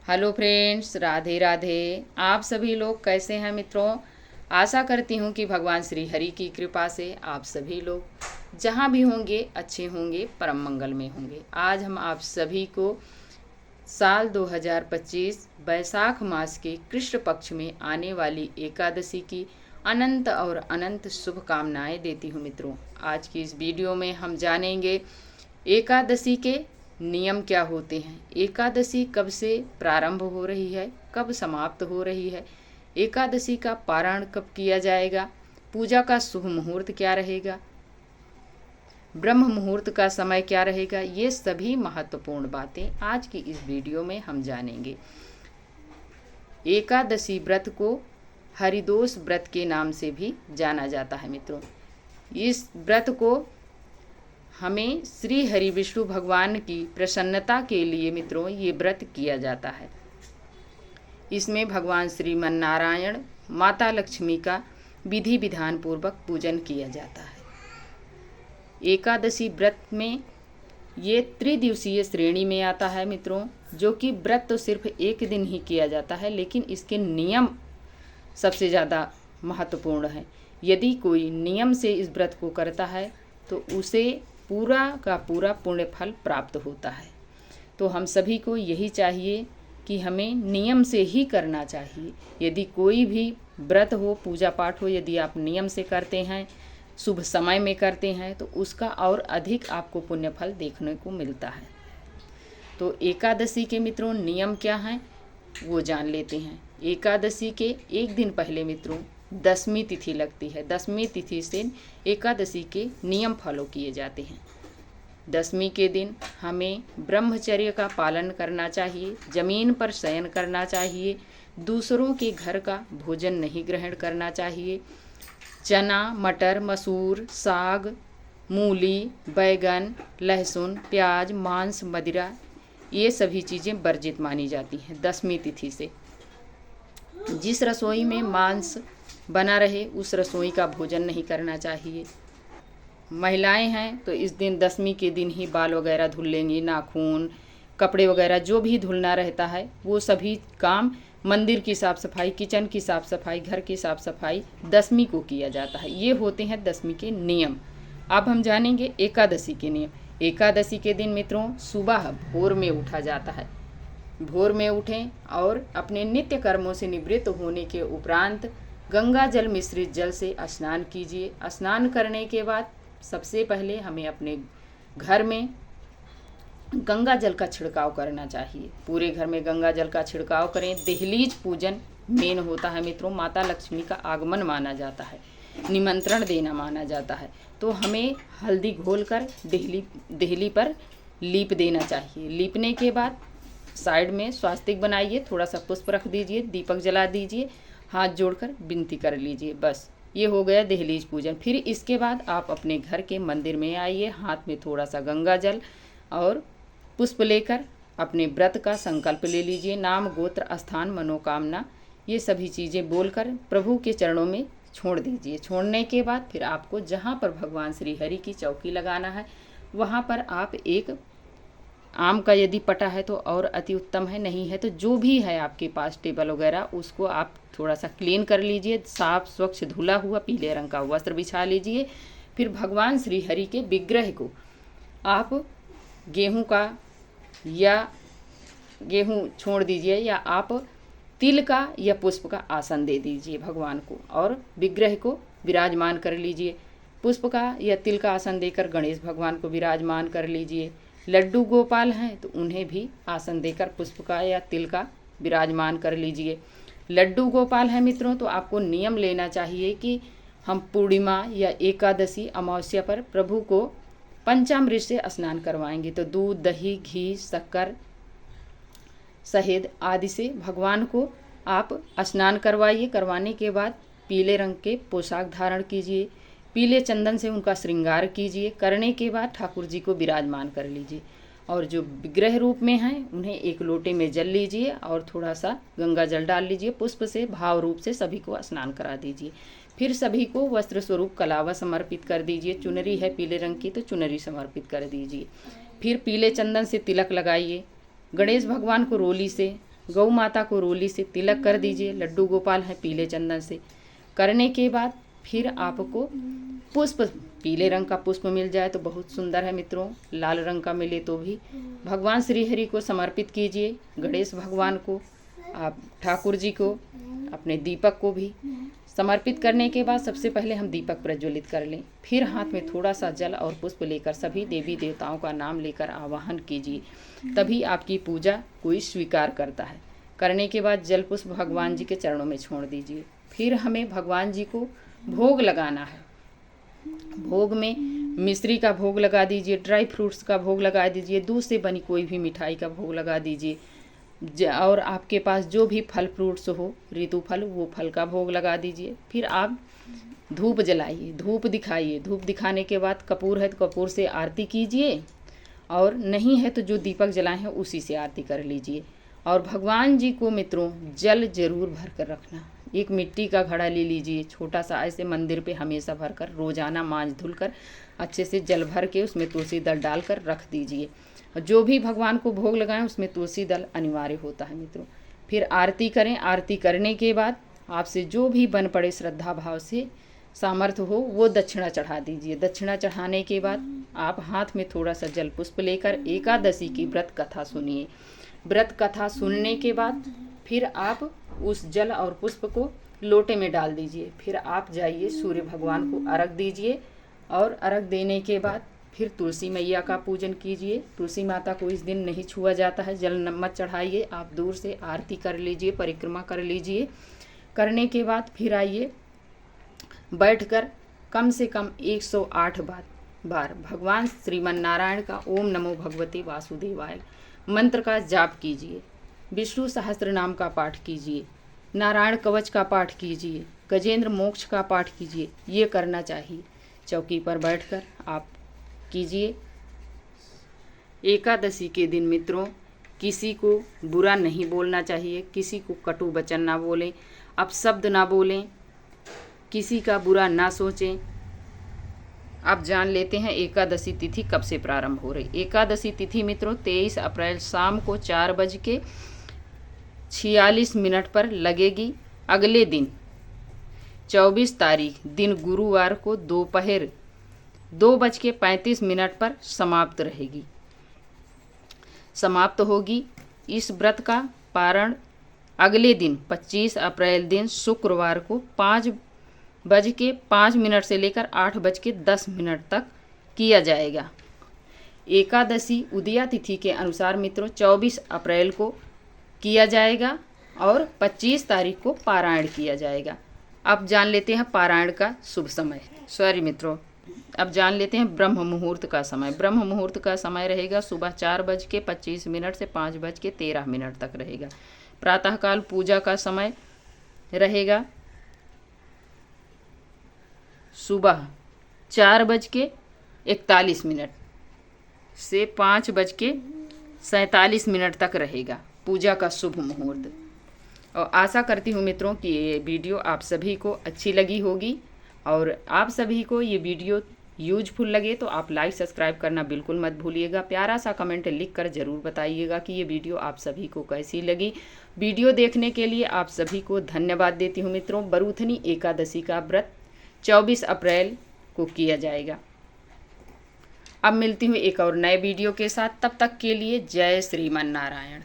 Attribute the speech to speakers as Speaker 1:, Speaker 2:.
Speaker 1: Hello friends, Radhe Radhe. आप सभी लोग कैसे हैं मित्रों? आशा करती हूँ कि भगवान श्री हरि की कृपा से आप सभी लोग जहाँ भी होंगे अच्छे होंगे, परम मंगल में होंगे। आज हम आप सभी को साल 2025 वैशाख मास के कृष्ण पक्ष में आने वाली एकादशी की अनंत और अनंत शुभकामनाएं देती हूँ मित्रों। आज की इस वीडियो में हम जानेंगे एकादशी के नियम क्या होते हैं, एकादशी कब से प्रारंभ हो रही है, कब समाप्त हो रही है, एकादशी का पारण कब किया जाएगा, पूजा का शुभ मुहूर्त क्या रहेगा, ब्रह्म मुहूर्त का समय क्या रहेगा। ये सभी महत्वपूर्ण बातें आज की इस वीडियो में हम जानेंगे। एकादशी व्रत को हरिदोष व्रत के नाम से भी जाना जाता है मित्रों। इस व्रत को हमें श्री हरि विष्णु भगवान की प्रसन्नता के लिए मित्रों ये व्रत किया जाता है। इसमें भगवान श्रीमन नारायण, माता लक्ष्मी का विधि विधान पूर्वक पूजन किया जाता है। एकादशी व्रत में ये त्रिदिवसीय श्रेणी में आता है मित्रों, जो कि व्रत तो सिर्फ एक दिन ही किया जाता है, लेकिन इसके नियम सबसे ज़्यादा महत्वपूर्ण है। यदि कोई नियम से इस व्रत को करता है तो उसे पूरा का पूरा पुण्य फल प्राप्त होता है। तो हम सभी को यही चाहिए कि हमें नियम से ही करना चाहिए। यदि कोई भी व्रत हो, पूजा पाठ हो, यदि आप नियम से करते हैं, शुभ समय में करते हैं, तो उसका और अधिक आपको पुण्य फल देखने को मिलता है। तो एकादशी के मित्रों नियम क्या हैं वो जान लेते हैं। एकादशी के एक दिन पहले मित्रों दशमी तिथि लगती है। दशमी तिथि से एकादशी के नियम फॉलो किए जाते हैं। दशमी के दिन हमें ब्रह्मचर्य का पालन करना चाहिए, जमीन पर शयन करना चाहिए, दूसरों के घर का भोजन नहीं ग्रहण करना चाहिए। चना, मटर, मसूर, साग, मूली, बैगन, लहसुन, प्याज, मांस, मदिरा, ये सभी चीज़ें वर्जित मानी जाती हैं दशमी तिथि से। जिस रसोई में मांस बना रहे उस रसोई का भोजन नहीं करना चाहिए। महिलाएं हैं तो इस दिन दशमी के दिन ही बाल वगैरह धुल लेंगी, नाखून, कपड़े वगैरह जो भी धुलना रहता है वो सभी काम, मंदिर की साफ़ सफाई, किचन की साफ़ सफाई, घर की साफ़ सफाई दशमी को किया जाता है। ये होते हैं दशमी के नियम। अब हम जानेंगे एकादशी के नियम। एकादशी के दिन मित्रों सुबह भोर में उठा जाता है। भोर में उठें और अपने नित्य कर्मों से निवृत्त होने के उपरांत गंगा जल मिश्रित जल से स्नान कीजिए। स्नान करने के बाद सबसे पहले हमें अपने घर में गंगा जल का छिड़काव करना चाहिए। पूरे घर में गंगा जल का छिड़काव करें। दहलीज पूजन मेन होता है मित्रों। माता लक्ष्मी का आगमन माना जाता है, निमंत्रण देना माना जाता है। तो हमें हल्दी घोलकर देहली पर लीप देना चाहिए। लीपने के बाद साइड में स्वास्तिक बनाइए, थोड़ा सा पुष्प रख दीजिए, दीपक जला दीजिए, हाथ जोड़कर विनती कर लीजिए। बस ये हो गया दहलीज पूजन। फिर इसके बाद आप अपने घर के मंदिर में आइए, हाथ में थोड़ा सा गंगा जल और पुष्प लेकर अपने व्रत का संकल्प ले लीजिए। नाम, गोत्र, स्थान, मनोकामना, ये सभी चीज़ें बोलकर प्रभु के चरणों में छोड़ दीजिए। छोड़ने के बाद फिर आपको जहाँ पर भगवान श्री हरि की चौकी लगाना है वहाँ पर आप एक आम का यदि पटा है तो और अति उत्तम है, नहीं है तो जो भी है आपके पास टेबल वगैरह उसको आप थोड़ा सा क्लीन कर लीजिए। साफ स्वच्छ धुला हुआ पीले रंग का वस्त्र बिछा लीजिए। फिर भगवान श्री हरि के विग्रह को आप गेहूं का या गेहूं छोड़ दीजिए या आप तिल का या पुष्प का आसन दे दीजिए भगवान को और विग्रह को विराजमान कर लीजिए। पुष्प का या तिल का आसन देकर गणेश भगवान को विराजमान कर लीजिए। लड्डू गोपाल हैं तो उन्हें भी आसन देकर पुष्प का या तिल का विराजमान कर लीजिए। लड्डू गोपाल हैं मित्रों तो आपको नियम लेना चाहिए कि हम पूर्णिमा या एकादशी, अमावस्या पर प्रभु को पंचामृत से स्नान करवाएंगे। तो दूध, दही, घी, शक्कर, शहद आदि से भगवान को आप स्नान करवाइए। करवाने के बाद पीले रंग के पोशाक धारण कीजिए, पीले चंदन से उनका श्रृंगार कीजिए। करने के बाद ठाकुर जी को विराजमान कर लीजिए और जो विग्रह रूप में हैं उन्हें एक लोटे में जल लीजिए और थोड़ा सा गंगा जल डाल लीजिए। पुष्प से भाव रूप से सभी को स्नान करा दीजिए। फिर सभी को वस्त्र स्वरूप कलावा समर्पित कर दीजिए। चुनरी है पीले रंग की तो चुनरी समर्पित कर दीजिए। फिर पीले चंदन से तिलक लगाइए। गणेश भगवान को रोली से गौ माता को रोली से तिलक कर दीजिए, लड्डू गोपाल हैं पीले चंदन से। करने के बाद फिर आपको पुष्प, पीले रंग का पुष्प मिल जाए तो बहुत सुंदर है मित्रों, लाल रंग का मिले तो भी भगवान श्री हरि को समर्पित कीजिए। गणेश भगवान को, आप ठाकुर जी को, अपने दीपक को भी समर्पित करने के बाद सबसे पहले हम दीपक प्रज्वलित कर लें। फिर हाथ में थोड़ा सा जल और पुष्प लेकर सभी देवी देवताओं का नाम लेकर आवाहन कीजिए, तभी आपकी पूजा कोई स्वीकार करता है। करने के बाद जल पुष्प भगवान जी के चरणों में छोड़ दीजिए। फिर हमें भगवान जी को भोग लगाना है। भोग में मिश्री का भोग लगा दीजिए, ड्राई फ्रूट्स का भोग लगा दीजिए, दूध से बनी कोई भी मिठाई का भोग लगा दीजिए, और आपके पास जो भी फल फ्रूट्स हो, ऋतु फल, वो फल का भोग लगा दीजिए। फिर आप धूप जलाइए, धूप दिखाइए। धूप दिखाने के बाद कपूर है तो कपूर से आरती कीजिए, और नहीं है तो जो दीपक जलाए हैं उसी से आरती कर लीजिए। और भगवान जी को मित्रों जल जरूर भर कर रखना। एक मिट्टी का घड़ा ले लीजिए छोटा सा, ऐसे मंदिर पे हमेशा भर कर रोजाना मांज धुल कर अच्छे से जल भर के उसमें तुलसी दल डालकर रख दीजिए। जो भी भगवान को भोग लगाएं उसमें तुलसी दल अनिवार्य होता है मित्रों। फिर आरती करें। आरती करने के बाद आपसे जो भी बन पड़े श्रद्धा भाव से सामर्थ्य हो वो दक्षिणा चढ़ा दीजिए। दक्षिणा चढ़ाने के बाद आप हाथ में थोड़ा सा जल पुष्प लेकर एकादशी की व्रत कथा सुनिए। व्रत कथा सुनने के बाद फिर आप उस जल और पुष्प को लोटे में डाल दीजिए। फिर आप जाइए सूर्य भगवान को अर्घ दीजिए, और अर्घ देने के बाद फिर तुलसी मैया का पूजन कीजिए। तुलसी माता को इस दिन नहीं छुआ जाता है, जल मत चढ़ाइए, आप दूर से आरती कर लीजिए, परिक्रमा कर लीजिए। करने के बाद फिर आइए बैठकर कम से कम 108 बार भगवान श्रीमन नारायण का ओम नमो भगवते वासुदेवाय मंत्र का जाप कीजिए। विष्णु सहस्त्र नाम का पाठ कीजिए, नारायण कवच का पाठ कीजिए, गजेंद्र मोक्ष का पाठ कीजिए। ये करना चाहिए, चौकी पर बैठकर आप कीजिए। एकादशी के दिन मित्रों किसी को बुरा नहीं बोलना चाहिए, किसी को कटु वचन ना बोलें, अपशब्द ना बोलें, किसी का बुरा ना सोचें। अब जान लेते हैं एकादशी तिथि कब से प्रारंभ हो रही। एकादशी तिथि मित्रों 23 अप्रैल शाम को 4:46 पर लगेगी। अगले दिन 24 तारीख दिन गुरुवार को दोपहर 2:35 पर समाप्त रहेगी, समाप्त होगी। इस व्रत का पारण अगले दिन 25 अप्रैल दिन शुक्रवार को 5:05 से लेकर 8:10 तक किया जाएगा। एकादशी उदया तिथि के अनुसार मित्रों 24 अप्रैल को किया जाएगा और 25 तारीख को पारायण किया जाएगा। अब जान लेते हैं पारायण का शुभ समय। मित्रों अब जान लेते हैं ब्रह्म मुहूर्त का समय। ब्रह्म मुहूर्त का समय रहेगा सुबह 4:25 से 5:13 तक रहेगा। प्रातःकाल पूजा का समय रहेगा सुबह 4:41 से 5:47 तक रहेगा पूजा का शुभ मुहूर्त। और आशा करती हूँ मित्रों कि ये वीडियो आप सभी को अच्छी लगी होगी, और आप सभी को ये वीडियो यूजफुल लगे तो आप लाइक सब्सक्राइब करना बिल्कुल मत भूलिएगा। प्यारा सा कमेंट लिखकर ज़रूर बताइएगा कि ये वीडियो आप सभी को कैसी लगी। वीडियो देखने के लिए आप सभी को धन्यवाद देती हूँ मित्रों। बरूथनी एकादशी का व्रत 24 अप्रैल को किया जाएगा। अब मिलती हूँ एक और नए वीडियो के साथ, तब तक के लिए जय श्रीमन नारायण।